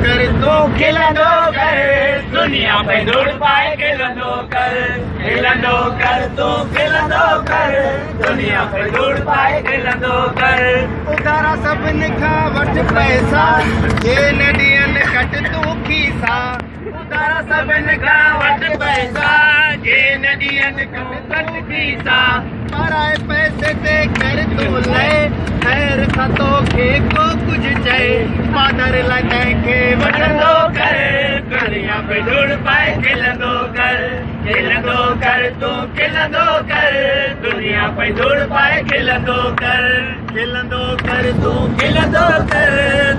कर तू खिलंदो कर दुनिया पे दौड़ पाए खिलंदो कर तू खिलंदो कर दुनिया पे दौड़ पाए खिलंदो कर उधारा सभिनि खां वठ पैसा जे नदियन कट तू खीसा उधारा सभिनि खां वठ पैसा जे नदियन तू कट खीसा पराए पैसे ते कर तू ले खैर खां तोखे को कुझु चए मादर लाइ कंहिंखे वठंदो कर दुनिया पे दौड़ पाए खिलंदो कर तू खिलंदो कर दुनिया पे दौड़ पाए खिलंदो कर तू खिलंदो कर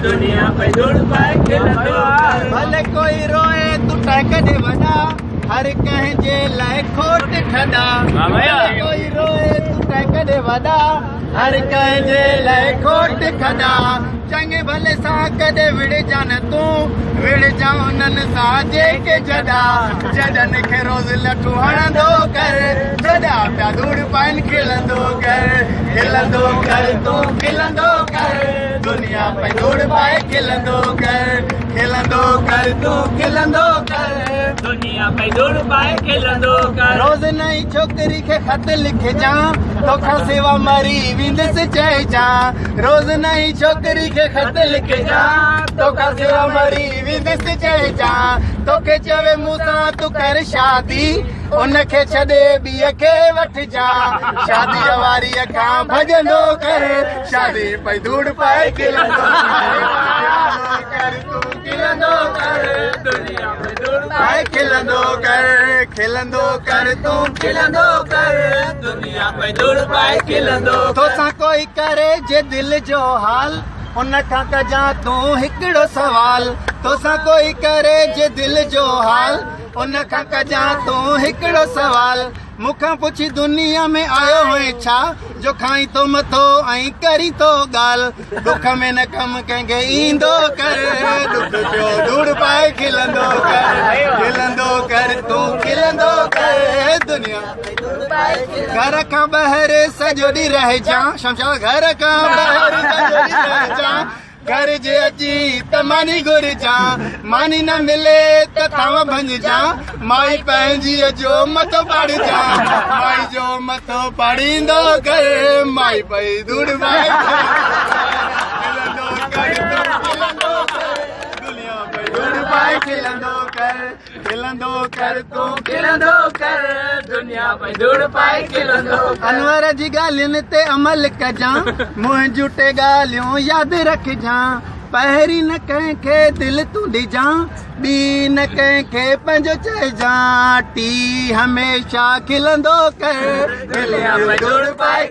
दुनिया पे दौड़ पाए खिलंदो कर भले कोई रोए तू टहक दे वॾा हर कंहिंजे लाइ खोट खॾा कोई रोए तू टहक दे वॾा हर कंहिंजे लाइ खोट खॾा चङे भले सां कॾहिं विड़जा न तूं विड़जा उन्हनि सां जेके जॾनि खे रोज़ लठू हणंदो कर जॾा पिया धूड़ पाइनि खिलंदो कर तू खिलंदो कर दुनिया पे दौड़ पाए खिलंदो कर तू खिलंदो कर दुनिया पे दौड़ पाए खिलंदो कर रोज़ नई छोकिरी खे ख़त लिखजां तोखां सिवा मरी वेंदसि चइजां रोज़ नई छोकिरी खे ख़त लिखजां तोखां सिवा मरी वेंदसि चइजां तोखे चवे मूंसां तूं कर शादी उनखे छॾे ॿीअ खे वठिजां शादीअ वारीअ खां भॼंदो कर शादी पई धूड़ पाए खिलंदो कर तू खिलंदो कर दुनिया पे दौड़ पाए खिलंदो कर तू खिलंदो कर दुनिया पे दौड़ पाए खिलंदो तोसां कोई करे जे दिल जो हाल उन खां कजां तूं हिकिड़ो सवाल तोसां कोई करे जे दिल जो हाल उन खां कजां तूं हिकिड़ो सवाल मूंखां पुछी दुनिया में आयो हुए छा जो खाई तो मथो ऐं करी तो ॻाल्हि दुख में न कमु कंहिंखे ईंदो कर दुख जो धूड़ पाए खिलंदो कर तू खिलंदो कर दुनिया घर खां ॿाहिरि सॼो ॾींहुं रहिजां शमशाद घर खां ॿाहिरि सॼो ॾींहुं रहिजां घर जे अची त मानी घुरजां मानी न मिले त थांव भंजजां माई पंहिंजीअ जो मथो पाड़जां माई जो मथो पाड़ींदो कर माई पई धूड़ पाए दुनिया पई धूड़ पाए खिलंदो कर तू खिलंदो कर दुनिया पई धूड़ पाए खिलंदो अनवर जी ॻाल्हियुनि ते अमल कजां मुंहुं जूटे ॻाल्हियूं यादि रखजां पहिरीं न कंहिंखे दिल तूं ॾिजां ॿी न कंहिंखे पंहिंजो चइजां टी हमेशा खिलंदो कर दुनिया पे दौड़ पाए